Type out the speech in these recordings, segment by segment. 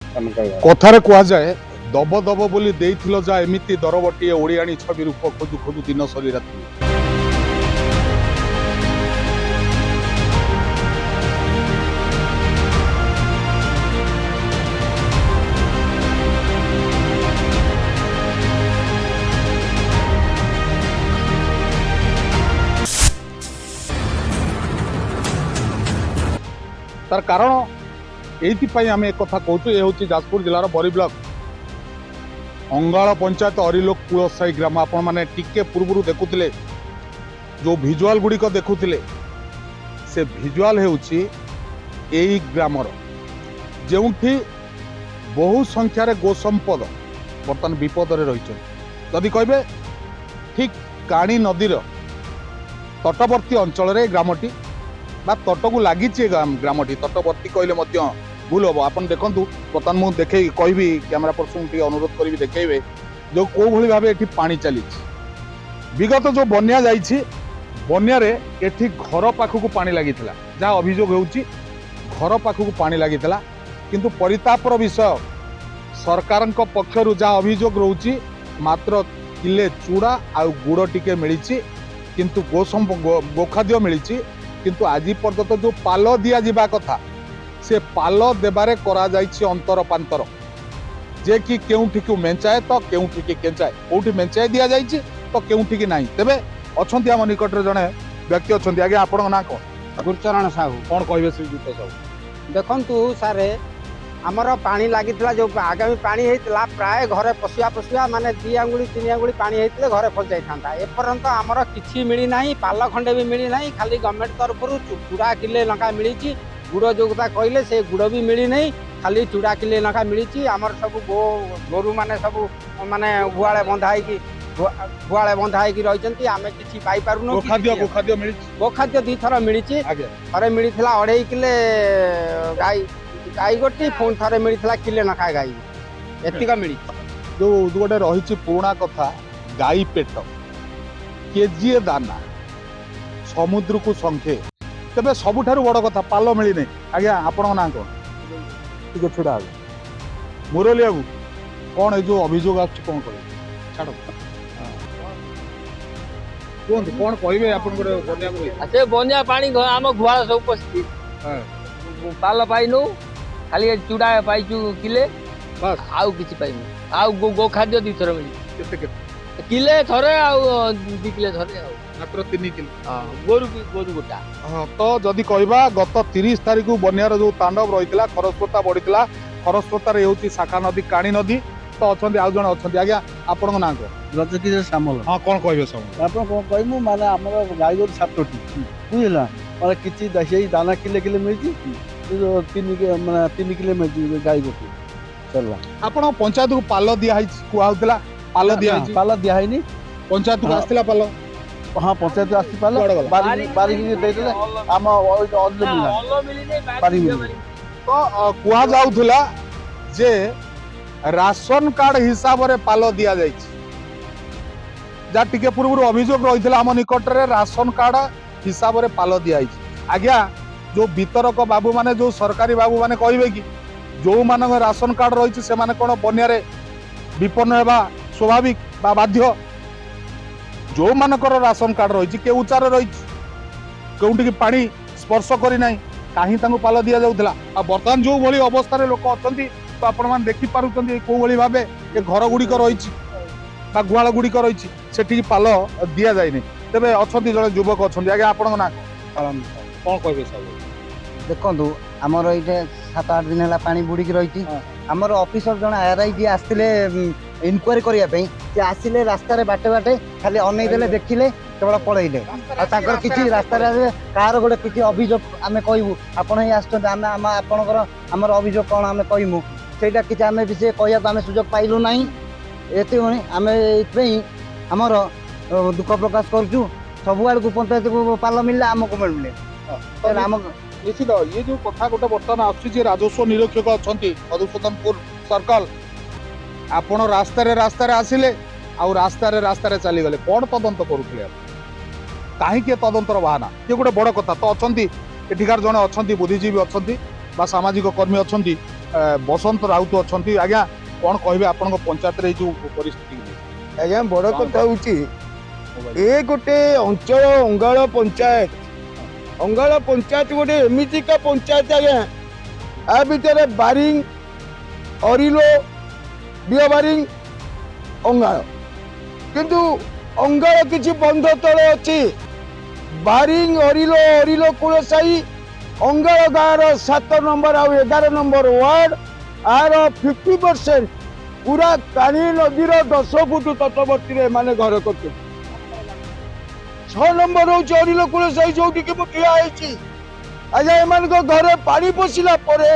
कथारे कुआए दब दब बोली देइथिलो जा एमिति दरबटीए ओडियाणी छवि रूप खोजु खोजु दिन सरी राति तार कारण एइथिपाई आम एक कथा कहूँ ये हूँ जाजपुर जिलार बरी ब्लॉक अंगाल पंचायत अरिलोक कुलसाई ग्राम आपण मैंने टिके पूर्व देखुले जो भिजुआल गुड़िक देखुले से भिजुआल होउछि एई ग्रामर जोठी बहु संख्यार गोसंपद बर्तमान विपद रही जदि कहे ठीक काणी नदीर तटवर्ती अंचल ग्रामटी बा तटकू लगी ग्रामटी तटवर्ती कहले भूल हम आप देखूँ बर्तमान मुझे देखे कहि कैमेरा पर्सन टी अनुरोध करी देखेबे जो कौ भली भाव ये पानी चली विगत जो बन्या जाइछि बन्यारे एठी घर पाखक पानी लगी जहाँ अभियोग होउछि घर पाखक पानी लगी किंतु परितापर विषय सरकार पक्षर जहाँ अभियोग रोची मात्र किले चूड़ा आ गुड़ टिके मिली किंतु गोखाद्य मिली किंतु आज पर्यंत जो पाल दिया जिबा कथा से पाल देबारे करा जाइछि अंतर पांतर जे कि केउठी को मेंचाए तो केउठी की केंचाए कोठी मेंचाए दिया जाइछि तो केउठी की नाही तबे अछंती हम निकट रे जने व्यक्ति अछंती आगे आपन ना कोन गुरचरण साहू कोन कहबे श्रीजुत साहू देखंतु सारे आमर पानी लागितला जो आगामी पानी हेतला प्राय घरे पशिया माने 2 आंगुली 3 आंगुली पानी हेतले घरे पहुंचाई थांता एपर्यंत आमर किछि मिली नाही पाल खंडे भी मिली नाही खाली गवर्नमेंट तरफ चूड़ा किले लंका मिली गुड़ जो कथा कहले से गुड़ भी मिली नहीं खाली चूड़ा किले लंका मिली आमर सब गोरु माने सब माने गुआले बंधा होगी रही आम कि पाइपारूँ गोखाद्य 2 थर मिली थे मिली 2.5 किले गाई गोटी पुणी थे मिली किले नखा गाई एतिक मिली जो गोटे रही पुराणा कथा गाई पेट केजीए दाना समुद्र को संखे तेरे सबुठारु बड़ कथा पाल मिली नहीं आज्ञा आपण ना कौन छुड़ा मुरली बाबू कौन ये जो अभियोग आछी कौन कह छाड़ कहतु कौन कहे आप बनिया पानी आम गुहाल सब पशि पाल पाइनु खाली चूड़ा पाइचु किले बस आउ किछि पाइनु आउ गोखाद्य 2 थर मिली किले थरे आउ 2 किले थरे आउ मात्र 3 किलो गोरु गोटा तो जदि कहबा गत 30 तारिख को बन्यार जो तांडव रही खरस्रोता बढ़ी खरस्रोतार ये शाखा नदी काणी नदी तो अच्छा आउ जन अच्छा आज्ञा आपण ना रजकिशोर सामल हाँ कौन कहे सब आप कहूँ माने आमर गाई गोरु 7टी बुझला माने किछि से दाना किले किले मिली 3 किले मिली गाई गोटी चलला आपण पंचायत को पाल दिया कहला पाल दिया पंचायत को आसला पाल हाँ पंचायत आसी पाल बारिकी देदेले आम तो कुआ जाउथला जे राशन कार्ड हिसाब रे पाल दिया जाइछि जा टिके पूर्व अभियोग रही आम निकट रे राशन कार्ड हिसाब रे पाल दिया आज्ञा जो वितरक बाबू माने जो सरकारी बाबू माने कहबे कि जो मान राशन कार्ड रही से माने कोन बन्यारे विपन्न हेबा स्वाभाविक बा बाध्य जो मानकर राशन कार्ड रही के उच्चार रही कौटी की पानी स्पर्श करना कहीं पाल दि जाऊला बर्तमान जो भली अवस्था लोक अच्छा तो आपण मैंने देखिपुं कौ भाव ये घर गुड़िक रही गुहाल गुड़िक रही से पाल दि जाए तेरे अच्छा जड़े युवक अच्छा आगे आपण ना कौन कहे सब देखु आमर ये 7-8 दिन है पानी बुड़िकी रही आमर ऑफिसर जन आरआई जी आसते इनक्वारी करने आसिले रास्तार बाटे बाटे खाली अनईदे देखिले केवल पलैले किसी रास्त कार गोटे किसी अभियोग आम कहूँ आपण ही आसर आमर अभियोग कौन आम कहूँ सेटा किसी आम से कहूँ आम सुजोग पाइलु ना ये आम ये आमर दुख प्रकाश करूँ सब आड़ को पंचायत को पाल मिलला आमको मिलने आम निश्चित ये जो कथा गोटे बर्तमान आसुची राजस्व निरीक्षक अच्छा मधुसूदनपुर सर्कल आपण रास्तार आसिले आउ रास्तार चली गले कौन तदंत करुले कहीं तदंतर बाहाना ये गोटे बड़ कथा तो अच्छा एठिकार जड़े अच्छा बुद्धिजीवी अच्छा सामाजिक कर्मी अच्छा ବସନ୍ତ ରାଉତ ଅଛନ୍ତି। ଆଜ୍ଞା କ'ଣ କହିବେ ଆପଣଙ୍କ ପଞ୍ଚାୟତରେ ଏଇ ଯୋଉ ପରିସ୍ଥିତି? ଆଜ୍ଞା ବଡ଼ କଥା ହଉଛି ଏ ଗୋଟେ ଅଞ୍ଚଳ ଅଙ୍ଗାଳ ପଞ୍ଚାୟତ ଗୋଟେ ଏମିତିକା ପଞ୍ଚାୟତ ଆଜ୍ଞା ଆ ଭିତରେ ବାରିଂ ଅରିଲୋ ବିଅବାରିଂ ଅଙ୍ଗାଳ କିନ୍ତୁ ଅଙ୍ଗାଳ କିଛି ବନ୍ଧ ତଳେ ଅଛି। ବାରିଂ ଅରିଲୋ କୂଳସାହି ଅଙ୍ଗାଳ ଗାଁର 7 ନମ୍ବର ଆଉ 11 ନମ୍ବର ୱାର୍ଡ ଆର 50% ପୁରା କାଣି ନଦୀର 10 ଫୁଟ ତଟବର୍ତ୍ତୀରେ ଏମାନେ ଘର କରୁଛନ୍ତି। 6 ନମ୍ବର ହଉଛି ଅରିଲୋ କୂଳସାହି ଯୋଉଠିକି ମୁଁ ଠିଆ ହେଇଛି। ଆଜ୍ଞା ଏମାନଙ୍କ ଘରେ ପାଣି ପଶିଲା ପରେ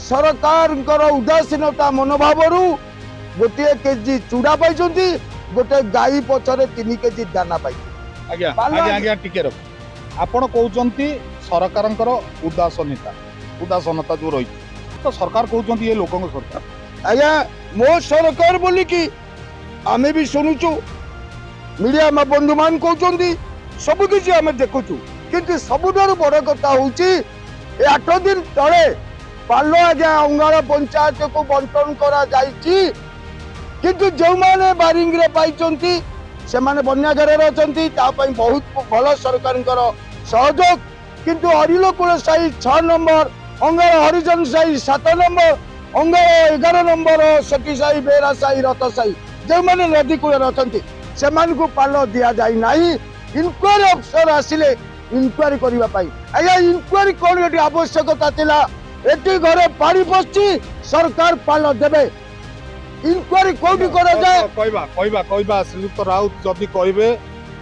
ସରକାରଙ୍କର ଉଦାସୀନତା ମନୋଭାବରୁ ଗୋଟିଏ କେଜି ଚୁଡ଼ା ପାଇଛନ୍ତି, ଗୋଟେ ଗାଈ ପଛରେ 3 କେଜି ଦାନା ପାଇଛନ୍ତି। ଆଜ୍ଞା ଆଜ୍ଞା ଆଜ୍ଞା ଟିକେ ରଖ। ଆପଣ କହୁଛନ୍ତି ସରକାରଙ୍କର ଉଦାସନତା ଯୋଉ ରହିଛି, ତ ସରକାର କହୁଛନ୍ତି ଏ ଲୋକଙ୍କ ସରକାର। ଆଜ୍ଞା ମୋ ସରକାର ବୋଲିକି ଆମେ ବି ଶୁଣୁଛୁ, ମିଡିଆ ବନ୍ଧୁମାନେ କହୁଛନ୍ତି, ସବୁ କିଛି ଆମେ ଦେଖୁଛୁ। କିନ୍ତୁ ସବୁଠାରୁ ବଡ଼ କଥା ହଉଛି ଏ 8 ଦିନ ତଳେ ପାଲ ଆଜ୍ଞା ଅଙ୍ଗାଳ ପଞ୍ଚାୟତକୁ ବଣ୍ଟନ କରାଯାଇଛି। କିନ୍ତୁ ଯେଉଁମାନେ ବାରିଙ୍ଗରେ ପାଇଛନ୍ତି ସେମାନେ ବନ୍ୟା ଘେରରେ ଅଛନ୍ତି, ତା ପାଇଁ ବହୁତ ଭଲ ସରକାରଙ୍କର ସହଯୋଗ। କିନ୍ତୁ ଅରିଲୋ କୂଳସାହି 6 ନମ୍ବର, ଅଙ୍ଗାଳ ହରିଜନ ସାହି 7 ନମ୍ବର, ଅଙ୍ଗାଳ 11 ନମ୍ବର ସେଠି ସାହି, ବେରା ସାହି, ରଥ ସାହି ଯେଉଁମାନେ ନଦୀ କୂଳରେ ଅଛନ୍ତି ସେମାନଙ୍କୁ ପାଲ ଦିଆଯାଇ ନାହିଁ। ଇନକ୍ୱାରି ଅଫିସର ଆସିଲେ ଇନକ୍ୱାରି କରିବା ପାଇଁ। ଆଜ୍ଞା ଇନକ୍ୱାରି କ'ଣ ଏଠି ଆବଶ୍ୟକତା ଥିଲା? ଏଠି ଘରେ ପାଣି ପଶିଛି, ସରକାର ପାଲ ଦେବେ। ଇନକ୍ୱାରି କୋଉଠି କରାଯାଏ? କହିବା ଶ୍ରୀଯୁକ୍ତ ରାଉତ ଯଦି କହିବେ,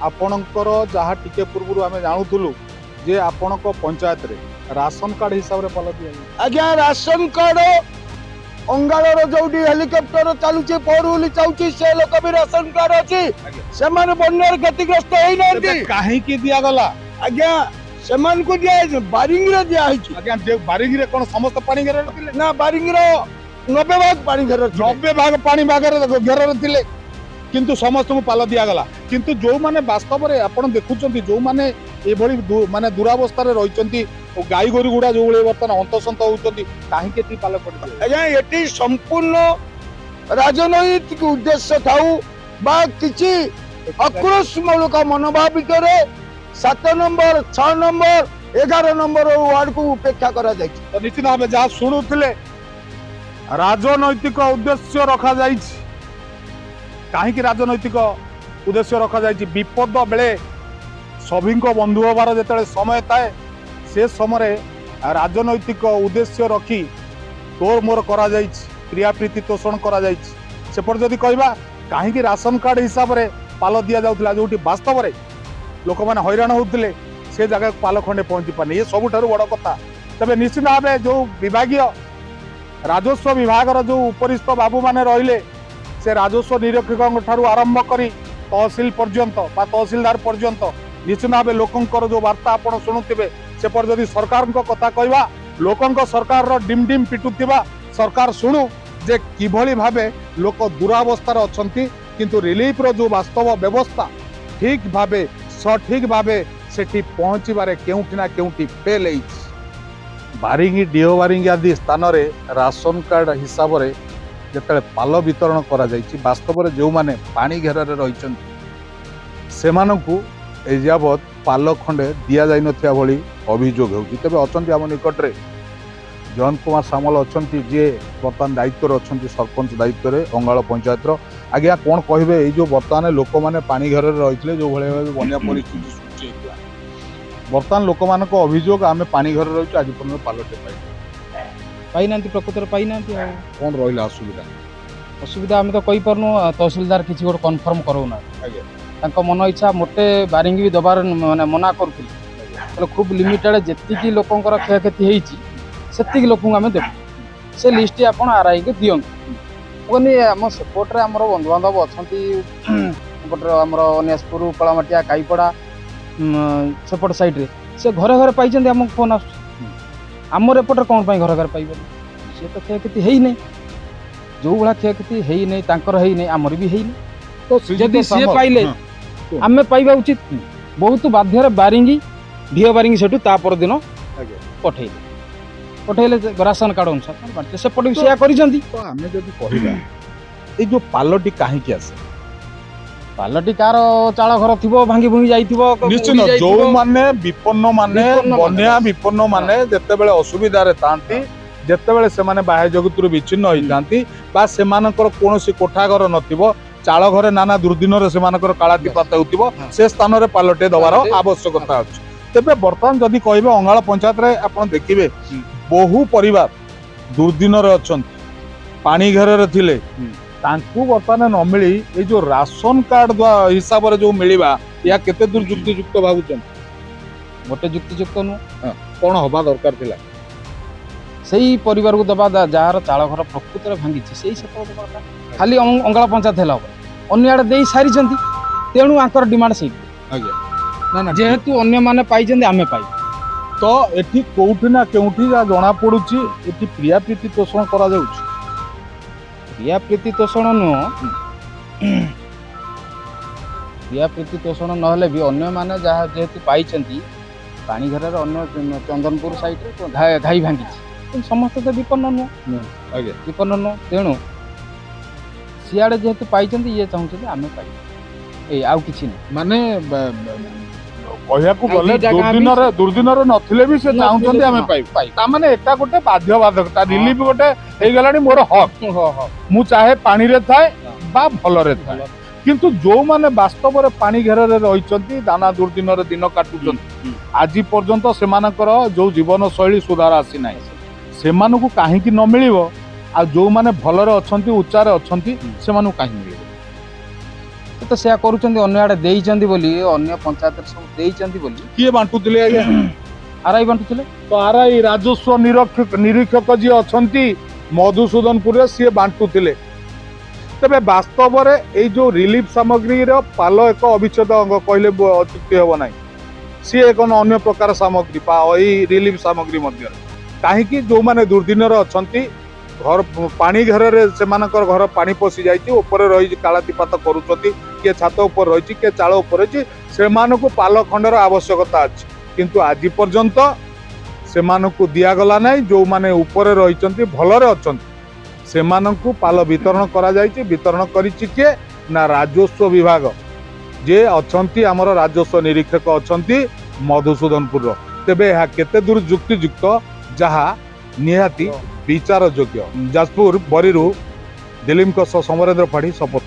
ଆପଣଙ୍କର ଯାହା ଟିକେ ପୂର୍ବରୁ ଆମେ ଜାଣୁଥିଲୁ ଯେ ଆପଣଙ୍କ ପଞ୍ଚାୟତରେ ରାସନ କାର୍ଡ ହିସାବରେ ପାଲ ଦିଆଯାଏ। ଆଜ୍ଞା ରାସନ କାର୍ଡ ଅଙ୍ଗାଳର ଯୋଉଠି ହେଲିକପ୍ଟର ଚାଲୁଛି, ପରୁଲି ଚାଲୁଛି, ସେ ଲୋକ ବି ରାସନ କାର୍ଡ ଅଛି। ସେମାନେ ବନ୍ୟାରେ କ୍ଷତିଗ୍ରସ୍ତ ହେଇନାହାନ୍ତି। କାହିଁକି ଦିଆଗଲା? ଆଜ୍ଞା ସେମାନଙ୍କୁ ଦିଆହେଇଛି, ବାରିଙ୍ଗରେ ଦିଆହେଇଛି। ଆଜ୍ଞା ବାରିଙ୍ଗରେ କ'ଣ ସମସ୍ତ ପାଣି ଘେରରେ ଥିଲେ? ନା ବାରିଙ୍ଗର 90 ଭାଗ ପାଣି ଘେରରେ ଥିଲେ। 90 ଭାଗ ପାଣି ଘେରରେ ଥିଲେ, କିନ୍ତୁ ସମସ୍ତଙ୍କୁ ପାଲ ଦିଆଗଲା। କିନ୍ତୁ ଯୋଉମାନେ ବାସ୍ତବରେ ଆପଣ ଦେଖୁଛନ୍ତି, ଯୋଉମାନେ ଏଭଳି ମାନେ ଦୁରାବସ୍ଥାରେ ରହିଛନ୍ତି, ଗାଈ ଗୋରୁ ଗୁଡା ଯୋଉଭଳି ବର୍ତ୍ତମାନ ହନ୍ତସନ୍ତ ହଉଛନ୍ତି, କାହିଁକି ଏଠି ପାଲ ପଡିଛି? ଆଜ୍ଞା ଏଠି ସମ୍ପୂର୍ଣ୍ଣ ରାଜନୈତିକ ଉଦ୍ଦେଶ୍ୟ ଥାଉ ବା କିଛି ଆକ୍ରୋଶମୂଳକ ମନୋଭାବ ଭିତରେ 7 ନମ୍ବର, 6 ନମ୍ବର, 11 ନମ୍ବର ୱାର୍ଡକୁ ଉପେକ୍ଷା କରାଯାଇଛି। ତ ନିଶ୍ଚିତ ଭାବେ ଯାହା ଶୁଣୁଥିଲେ ରାଜନୈତିକ ଉଦ୍ଦେଶ୍ୟ ରଖାଯାଇଛି। କାହିଁକି ରାଜନୈତିକ ଉଦ୍ଦେଶ୍ୟ ରଖାଯାଇଛି? ବିପଦ ବେଳେ ସଭିଙ୍କ ବନ୍ଧୁ ହେବାର ଯେତେବେଳେ ସମୟ ଥାଏ, ସେ ସମୟରେ ରାଜନୈତିକ ଉଦ୍ଦେଶ୍ୟ ରଖି ତୋର ମୋର କରାଯାଇଛି, କ୍ରିୟାପ୍ରୀତି ତୋଷଣ କରାଯାଇଛି। ସେପଟେ ଯଦି କହିବା କାହିଁକି ରାସନ କାର୍ଡ ହିସାବରେ ପାଲ ଦିଆଯାଉଥିଲା, ଯୋଉଠି ବାସ୍ତବରେ ଲୋକମାନେ ହଇରାଣ ହଉଥିଲେ, ସେ ଜାଗାକୁ ପାଲ ଖଣ୍ଡେ ପହଞ୍ଚି ପାରୁନି। ଏ ସବୁଠାରୁ ବଡ଼ କଥା। ତେବେ ନିଶ୍ଚିତ ଭାବେ ଯୋଉ ବିଭାଗୀୟ ରାଜସ୍ୱ ବିଭାଗର ଯୋଉ ଉପରିସ୍ଥ ବାବୁମାନେ ରହିଲେ, ସେ ରାଜସ୍ୱ ନିରୀକ୍ଷକଙ୍କ ଠାରୁ ଆରମ୍ଭ କରି ତହସିଲ ପର୍ଯ୍ୟନ୍ତ ବା ତହସିଲଦାର ପର୍ଯ୍ୟନ୍ତ ନିଶ୍ଚିତ ଭାବେ ଲୋକଙ୍କର ଯୋଉ ବାର୍ତ୍ତା ଆପଣ ଶୁଣୁଥିବେ, ସେପଟେ ଯଦି ସରକାରଙ୍କ କଥା କହିବା, ଲୋକଙ୍କ ସରକାରର ଡିମ୍ ଡିମ୍ ପିଟୁଥିବା ସରକାର ଶୁଣୁ ଯେ କିଭଳି ଭାବେ ଲୋକ ଦୁରାବସ୍ଥାରେ ଅଛନ୍ତି, କିନ୍ତୁ ରିଲିଫର ଯୋଉ ବାସ୍ତବ ବ୍ୟବସ୍ଥା ଠିକ ଭାବେ ସଠିକ ଭାବେ ସେଠି ପହଞ୍ଚିବାରେ କେଉଁଠି ନା କେଉଁଠି ଫେଲ୍ ହେଇଛି। ବାରିଙ୍ଗି, ଡିଓ ବାରିଙ୍ଗି ଆଦି ସ୍ଥାନରେ ରାସନ କାର୍ଡ ହିସାବରେ ଯେତେବେଳେ ପାଲ ବିତରଣ କରାଯାଇଛି, ବାସ୍ତବରେ ଯେଉଁମାନେ ପାଣି ଘେରରେ ରହିଛନ୍ତି ସେମାନଙ୍କୁ ଏ ଯାବତ୍ ପାଲ ଖଣ୍ଡେ ଦିଆଯାଇନଥିବା ଭଳି ଅଭିଯୋଗ ହେଉଛି। ତେବେ ଅଛନ୍ତି ଆମ ନିକଟରେ ଜୟନ୍ତ କୁମାର ସାମଲ ଅଛନ୍ତି, ଯିଏ ବର୍ତ୍ତମାନ ଦାୟିତ୍ୱରେ ଅଛନ୍ତି, ସରପଞ୍ଚ ଦାୟିତ୍ୱରେ ଅଙ୍ଗାଳ ପଞ୍ଚାୟତର। ଆଜ୍ଞା କ'ଣ କହିବେ, ଏଇ ଯୋଉ ବର୍ତ୍ତମାନ ଲୋକମାନେ ପାଣି ଘରରେ ରହିଥିଲେ, ଯୋଉଭଳି ଭାବେ ବନ୍ୟା ପରିସ୍ଥିତି ସୃଷ୍ଟି ହେଇଥିଲା, ବର୍ତ୍ତମାନ ଲୋକମାନଙ୍କ ଅଭିଯୋଗ ଆମେ ପାଣି ଘରେ ରହିଛୁ, ଆଜି ପର୍ଯ୍ୟନ୍ତ ପାଲଟେ ପାଇନାହାନ୍ତି, ପ୍ରକୃତରେ ପାଇନାହାନ୍ତି। ଆଉ କ'ଣ ରହିଲା ଅସୁବିଧା? ଅସୁବିଧା ଆମେ ତ କହିପାରୁନୁ, ତହସିଲଦାର କିଛି ଗୋଟେ କନଫର୍ମ କରାଉନାହାନ୍ତି। ଆଜ୍ଞା ତାଙ୍କ ମନ ଇଚ୍ଛା ମୋଟେ ବାରିଙ୍ଗି ବି ଦେବାର ମାନେ ମନା କରୁଥିଲେ। ହେଲେ ଖୁବ୍ ଲିମିଟେଡ଼ ଯେତିକି ଲୋକଙ୍କର କ୍ଷୟକ୍ଷତି ହେଇଛି ସେତିକି ଲୋକଙ୍କୁ ଆମେ ଦେବୁ, ସେ ଲିଷ୍ଟ ଆପଣ ଆର୍ଆଇକି ଦିଅନ୍ତୁ। କହିନି ଆମ ସେପଟରେ ଆମର ବନ୍ଧୁବାନ୍ଧବ ଅଛନ୍ତି, ସେପଟରେ ଆମର ନେସପୁର, କଳାମାଟିଆ, କାଇପଡ଼ା ସେପଟ ସାଇଡ଼ରେ ସେ ଘରେ ଘରେ ପାଇଛନ୍ତି। ଆମକୁ ଫୋନ୍ ଆସୁଛି, ଆମର ଏପଟରେ କ'ଣ ପାଇଁ ଘରେ ଘରେ ପାଇବେନି? ସେ ତ କ୍ଷୟକ୍ଷତି ହେଇନାହିଁ, ଯୋଉ ଭଳିଆ କ୍ଷୟକ୍ଷତି ହେଇନାହିଁ ତାଙ୍କର ହେଇନାହିଁ, ଆମର ବି ହେଇନି। ତ ଯଦି ସିଏ ପାଇଲେ ଆମେ ପାଇବା ଉଚିତ। ବହୁତ ବାଧ୍ୟରେ ବାରିଙ୍ଗି, ଢିଅ ବାରିଙ୍ଗି ସେଠୁ ତା ପରଦିନ ପଠେଇଲେ। ପଠେଇଲେ ରାସନ କାର୍ଡ ଅନୁସାରେ ତାଙ୍କର ବାଣ୍ଟିଲେ। ସେପଟେ ବି ସେୟା କରିଛନ୍ତି। ତ ଆମେ ଯଦି କହିବା ଏଇ ଯୋଉ ପାଲଟି କାହିଁକି ଆସେ? ପାଲଟି କାହାର ଚାଳ ଘର ଥିବ, ଭାଙ୍ଗି ଭୁଙ୍ଗି ଯାଇଥିବ, ନିଶ୍ଚିତ ଉଡି ଯାଇଥିବ। ଯୋଉମାନେ ବିପନ୍ନ ମାନେ ବିପନ୍ନ ମାନେ, ବନ୍ୟା ବାସ୍। ବିପନ୍ନ ମାନେ ଯେତେବେଳେ ଅସୁବିଧାରେ ଥାନ୍ତି, ଯେତେବେଳେ ସେମାନେ ବାହ୍ୟ ଜଗତରୁ ବିଚ୍ଛିନ୍ନ ହେଇଥାନ୍ତି ବା ସେମାନଙ୍କର କୌଣସି କୋଠା ଘର ନଥିବ, ଚାଳ ଘରେ ନାନା ଦୁର୍ଦିନରେ ସେମାନଙ୍କର କାଳାତିପାତ ହେଉଥିବ, ସେ ସ୍ଥାନରେ ପାଲଟେ ଦେବାର ପାଲଟେ ଆବଶ୍ୟକତା ଅଛି। ତେବେ ବର୍ତ୍ତମାନ ଯଦି କହିବେ ଅଙ୍ଗାଳ ପଞ୍ଚାୟତରେ ଆପଣ ଦେଖିବେ ବହୁ ପରିବାର ଦୁର୍ଦିନରେ ଅଛନ୍ତି, ପାଣି ଘେରରେ ଥିଲେ, ତାଙ୍କୁ ବର୍ତ୍ତମାନ ନ ମିଳି ଏଇ ଯୋଉ ରାସନ କାର୍ଡ ହିସାବରେ ଯୋଉ ମିଳିବା, ଏହା କେତେ ଦୂର ଯୁକ୍ତିଯୁକ୍ତ ଭାବୁଛନ୍ତି? ଗୋଟେ ଯୁକ୍ତିଯୁକ୍ତ ନୁହଁ। କଣ ହବା ଦରକାର ଥିଲା? ସେଇ ପରିବାରକୁ ଦବା ଯାହାର ଚାଳ ଘର ପ୍ରକୃତରେ ଭାଙ୍ଗିଛି, ସେଇ ସେପଟ ଦବା କଥା। ଖାଲି ଅଙ୍ଗାଳ ପଞ୍ଚାୟତ ହେଲା ପରେ ଅନ୍ୟ ଆଡେ ଦେଇ ସାରିଛନ୍ତି, ତେଣୁ ଆଙ୍କର ଡିମାଣ୍ଡ ସେଇଠି। ଆଜ୍ଞା ନା ନା ଯେହେତୁ ଅନ୍ୟମାନେ ପାଇଛନ୍ତି, ଆମେ ପାଇବୁ। ତ ଏଠି କୋଉଠି ନା କେଉଁଠି ଯାହା ଜଣା ପଡୁଛି ଏଠି ପ୍ରିୟାପ୍ରୀତି ତୋଷଣ କରାଯାଉଛି। ପ୍ରିୟା ପ୍ରୀତି ତୋଷଣ ନୁହଁ। ପ୍ରିୟା ପ୍ରୀତି ତୋଷଣ ନହେଲେ ବି ଅନ୍ୟମାନେ ଯାହା ଯେହେତୁ ପାଇଛନ୍ତି, ପାଣି ଘରରେ ଅନ୍ୟ ଚନ୍ଦନପୁର ସାଇଡରେ ଘାଇ ଭାଙ୍ଗିଛି, କିନ୍ତୁ ସମସ୍ତେ ତ ବିପନ୍ନ ନୁହଁ। ଆଜ୍ଞା ବିପନ୍ନ ନୁହଁ, ତେଣୁ ସିଆଡେ ଯେହେତୁ ପାଇଛନ୍ତି, ଇଏ ଚାହୁଁଛନ୍ତି ଆମେ ପାଇବୁ। ଏଇ ଆଉ କିଛି ନାହିଁ। ମାନେ କହିବାକୁ ଆଉ ଗଲେ ଦିଟା ଗାଁ ବି ଦୁର୍ଦିନରେ ନଥିଲେ ବି ସେ ନଥିଲେ ଚାହୁଁଛନ୍ତି ବି ଆମେ ହଁ, ପାଇବୁ। ପାଇବୁ। ତାମାନେ ଏଟା ଗୋଟେ ବାଧ୍ୟବାଧକତା, ରିଲିଫ ଗୋଟେ ହେଇଗଲାଣି ମୋର ହକ୍। ହଁ, ହଁ। ମୁଁ ଚାହେ ପାଣିରେ ଥାଏ ବା ଭଲରେ ଥାଏ। କିନ୍ତୁ ଯୋଉମାନେ ବାସ୍ତବରେ ପାଣି ଘେରରେ ରହିଛନ୍ତି, ଦାନା ଦୁର୍ଦିନରେ ଦିନ କାଟୁଛନ୍ତି, ଆଜି ପର୍ଯ୍ୟନ୍ତ ସେମାନଙ୍କର ଯୋଉ ଜୀବନ ଶୈଳୀ ସୁଧାର ଆସିନାହିଁ, ସେମାନଙ୍କୁ କାହିଁକି ନ ମିଳିବ? ଆଉ ଯୋଉମାନେ ଭଲରେ ଅଛନ୍ତି, ଉଚ୍ଚାରେ ଅଛନ୍ତି, ସେମାନଙ୍କୁ କାହିଁକି ମିଳିବ? ସେ ତ ସେୟା କରୁଛନ୍ତି, ଅନ୍ୟ ଆଡେ ଦେଇଛନ୍ତି ବୋଲି, ଅନ୍ୟ ପଞ୍ଚାୟତରେ ସବୁ ଦେଇଛନ୍ତି ବୋଲି କିଏ ବାଣ୍ଟୁଥିଲେ ଆଜ୍ଞା? ଆରାଇ ବାଣ୍ଟୁଥିଲେ। ତ ଆରାଇ ରାଜସ୍ୱ ନିରୀକ୍ଷକ ଯିଏ ଅଛନ୍ତି ମଧୁସୂଦନପୁରରେ, ସିଏ ବାଣ୍ଟୁଥିଲେ। ତେବେ ବାସ୍ତବରେ ଏଇ ଯୋଉ ରିଲିଫ ସାମଗ୍ରୀର ପାଲ ଏକ ଅବିଚ୍ଛେଦ ଅଙ୍ଗ କହିଲେ ଅତ୍ୟୁକ୍ତି ହେବ ନାହିଁ। ସିଏ ଏକ ଅନ୍ୟ ପ୍ରକାର ସାମଗ୍ରୀ ଏଇ ରିଲିଫ ସାମଗ୍ରୀ ମଧ୍ୟରେ। କାହିଁକି? ଯୋଉମାନେ ଦୁର୍ଦିନରେ ଅଛନ୍ତି, ଘର ପାଣି ଘରରେ ସେମାନଙ୍କର ଘର ପାଣି ପଶି ଯାଇଛି, ଉପରେ ରହିଛି, କାଳାତିପାତ କରୁଛନ୍ତି, କିଏ ଛାତ ଉପରେ ରହିଛି, କିଏ ଚାଳ ଉପରେ ରହିଛି, ସେମାନଙ୍କୁ ପାଲ ଖଣ୍ଡର ଆବଶ୍ୟକତା ଅଛି। କିନ୍ତୁ ଆଜି ପର୍ଯ୍ୟନ୍ତ ସେମାନଙ୍କୁ ଦିଆଗଲା ନାହିଁ। ଯୋଉମାନେ ଉପରେ ରହିଛନ୍ତି, ଭଲରେ ଅଛନ୍ତି, ସେମାନଙ୍କୁ ପାଲ ବିତରଣ କରାଯାଇଛି। ବିତରଣ କରିଛି କିଏ? ନା ରାଜସ୍ୱ ବିଭାଗ, ଯେ ଅଛନ୍ତି ଆମର ରାଜସ୍ୱ ନିରୀକ୍ଷକ ଅଛନ୍ତି ମଧୁସୂଦନପୁରର। ତେବେ ଏହା କେତେ ଦୂର ଯୁକ୍ତିଯୁକ୍ତ, ଯାହା ନିହାତି ବିଚାର ଯୋଗ୍ୟ। ଯାଜପୁର ବରୀରୁ ଦିଲ୍ଲୀପଙ୍କ ସହ ସମରେନ୍ଦ୍ର ପାଢ଼ୀ, ଶପଥ।